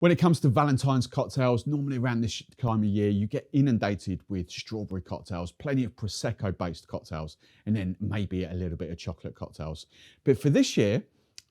When it comes to Valentine's cocktails, normally around this time of year, you get inundated with strawberry cocktails, plenty of Prosecco-based cocktails, and then maybe a little bit of chocolate cocktails. But for this year,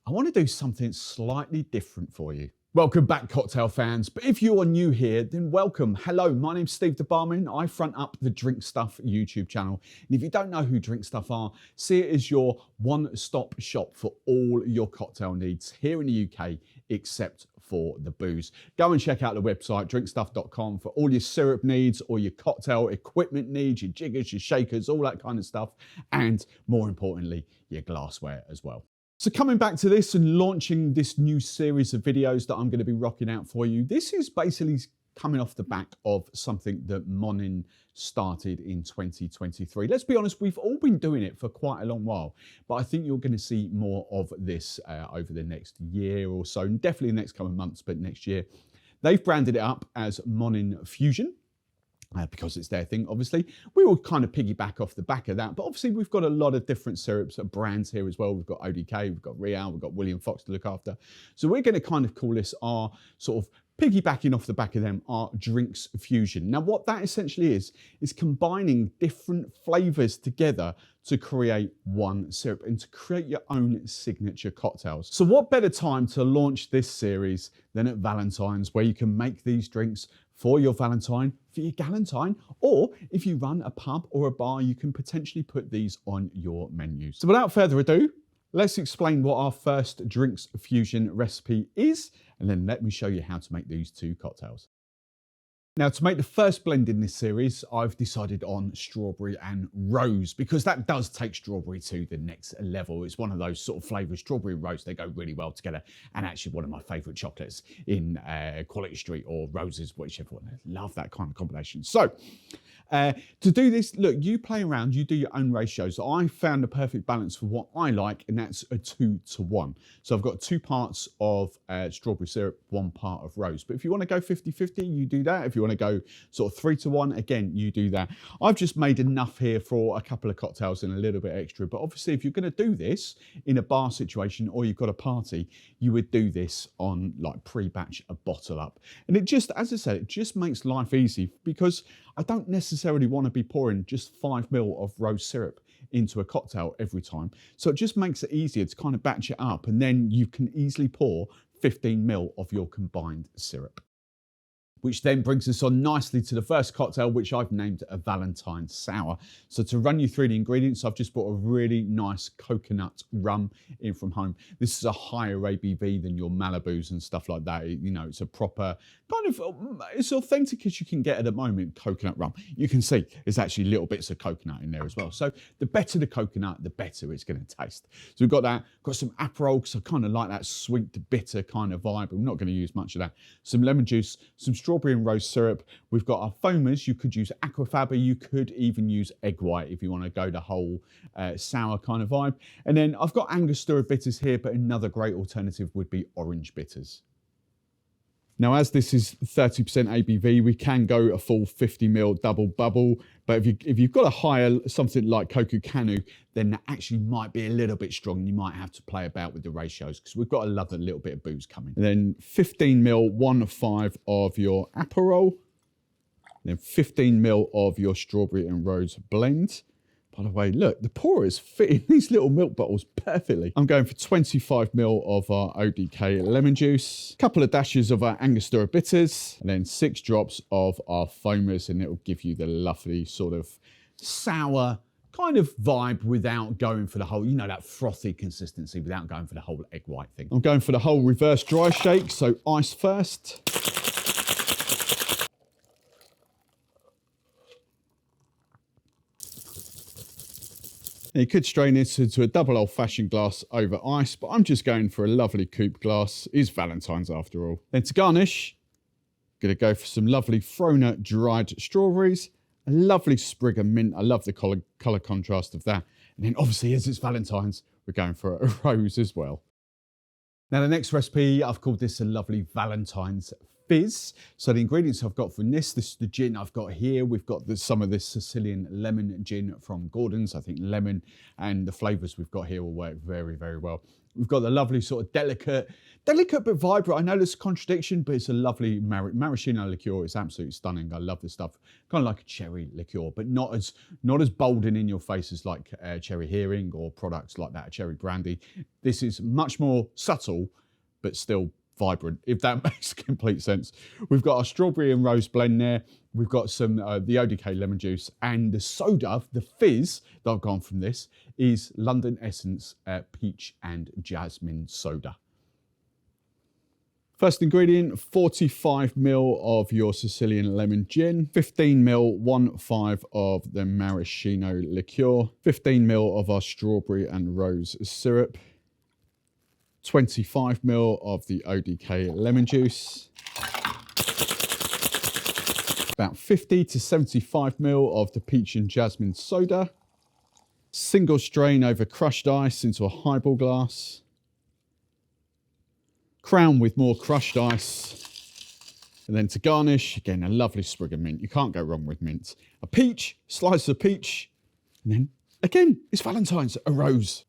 I want to do something slightly different for you. Welcome back, cocktail fans. But if you are new here, then welcome. Hello, my name's Steve the Barman. I front up the Drink Stuff YouTube channel. And if you don't know who Drink Stuff are, see it as your one-stop shop for all your cocktail needs here in the UK, except for the booze. Go and check out the website, drinkstuff.com, for all your syrup needs, all your cocktail equipment needs, your jiggers, your shakers, all that kind of stuff. And more importantly, your glassware as well. So coming back to this and launching this new series of videos that I'm going to be rocking out for you, this is basically coming off the back of something that Monin started in 2023. Let's be honest, we've all been doing it for quite a long while, but I think you're going to see more of this over the next year or so, and definitely the next couple of months, but next year. They've branded it up as Monin Fusion. Because it's their thing, obviously. We will kind of piggyback off the back of that, but obviously we've got a lot of different syrups and brands here as well. We've got ODK, we've got Real, we've got William Fox to look after. So we're going to kind of call this our sort of piggybacking off the back of them, our drinks fusion. Now what that essentially is combining different flavors together to create one syrup and to create your own signature cocktails. So what better time to launch this series than at Valentine's, where you can make these drinks for your Valentine, for your Galentine, or if you run a pub or a bar, you can potentially put these on your menus. So without further ado, let's explain what our first drinks fusion recipe is, and then let me show you how to make these two cocktails. Now, to make the first blend in this series, I've decided on strawberry and rose, because that does take strawberry to the next level. It's one of those sort of flavors, strawberry and rose, they go really well together. And actually one of my favorite chocolates in Quality Street or Roses, whichever one. I love that kind of combination. So to do this, look, you play around, you do your own ratios. I found the perfect balance for what I like, and that's a 2-to-1. So I've got 2 parts of strawberry syrup, 1 part of rose. But if you want to go 50-50, you do that. If you want to go sort of 3-to-1, again, you do that. I've just made enough here for a couple of cocktails and a little bit extra. But obviously, if you're going to do this in a bar situation or you've got a party, you would do this on like pre-batch a bottle up. And it just, as I said, it just makes life easy, because I don't necessarily want to be pouring just 5 ml of rose syrup into a cocktail every time. So it just makes it easier to kind of batch it up, and then you can easily pour 15 ml of your combined syrup. Which then brings us on nicely to the first cocktail, which I've named a Valentines Sour. So to run you through the ingredients, I've just bought a really nice coconut rum in from home. This is a higher ABV than your Malibus and stuff like that. You know, it's a proper kind of, it's authentic as you can get at the moment, coconut rum. You can see there's actually little bits of coconut in there as well. So the better the coconut, the better it's going to taste. So we've got that, got some Aperol, because I kind of like that sweet, bitter kind of vibe. I'm not going to use much of that. Some lemon juice, some strawberry and rose syrup. We've got our foamers. You could use aquafaba. You could even use egg white if you want to go the whole sour kind of vibe. And then I've got Angostura bitters here, but another great alternative would be orange bitters. Now, as this is 30% ABV, we can go a full 50 ml double bubble. But if you've got a higher, something like Coco Canu, then that actually might be a little bit strong. You might have to play about with the ratios, because we've got a little bit of booze coming. And then 15 ml, 1/5 of your Aperol. And then 15 ml of your strawberry and rose blend. By the way, look, the pourers fit in these little milk bottles perfectly. I'm going for 25 ml of our ODK lemon juice, a couple of dashes of our Angostura bitters, and then 6 drops of our foamers, and it will give you the lovely sort of sour kind of vibe without going for the whole, you know, that frothy consistency, without going for the whole egg white thing. I'm going for the whole reverse dry shake, so ice first. You could strain this into a double old-fashioned glass over ice, but I'm just going for a lovely coupe glass. It's Valentine's after all. Then to garnish, I'm going to go for some lovely Frona dried strawberries, a lovely sprig of mint. I love the colour contrast of that. And then obviously, as it's Valentine's, we're going for a rose as well. Now the next recipe, I've called this a lovely Valentines Fizz. So the ingredients I've got from this is the gin I've got here. We've got some of this Sicilian lemon gin from Gordon's. I think lemon and the flavours we've got here will work very, very well. We've got the lovely sort of delicate but vibrant. I know there's a contradiction, but it's a lovely maraschino liqueur. It's absolutely stunning. I love this stuff. Kind of like a cherry liqueur, but not as bold and in your face as like cherry herring or products like that, cherry brandy. This is much more subtle, but still vibrant, if that makes complete sense. We've got our strawberry and rose blend there. We've got some the ODK lemon juice, and the soda, the fizz that I've gone from this is London Essence peach and jasmine soda. First ingredient, 45 ml of your Sicilian lemon gin, 15 ml, 1/5 of the maraschino liqueur, 15 ml of our strawberry and rose syrup, 25 ml of the ODK lemon juice, about 50 to 75 ml of the peach and jasmine soda, single strain over crushed ice into a highball glass, crown with more crushed ice, and then to garnish, again, a lovely sprig of mint. You can't go wrong with mint. A peach, slice of peach, and then again, it's Valentine's, a rose.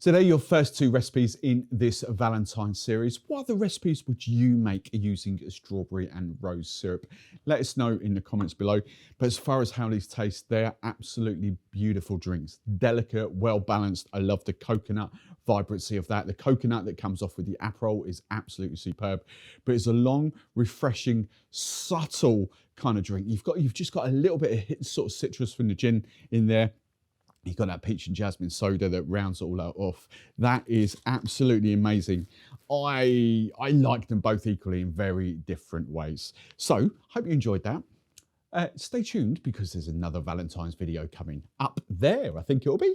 So they're your first two recipes in this Valentine series. What other recipes would you make using strawberry and rose syrup? Let us know in the comments below. But as far as how these taste, they're absolutely beautiful drinks. Delicate, well balanced. I love the coconut vibrancy of that. The coconut that comes off with the Aperol is absolutely superb. But it's a long, refreshing, subtle kind of drink. You've just got a little bit of sort of citrus from the gin in there. You've got that peach and jasmine soda that rounds it all off. That is absolutely amazing. I like them both equally in very different ways. So, hope you enjoyed that. Stay tuned because there's another Valentine's video coming up there, I think it'll be.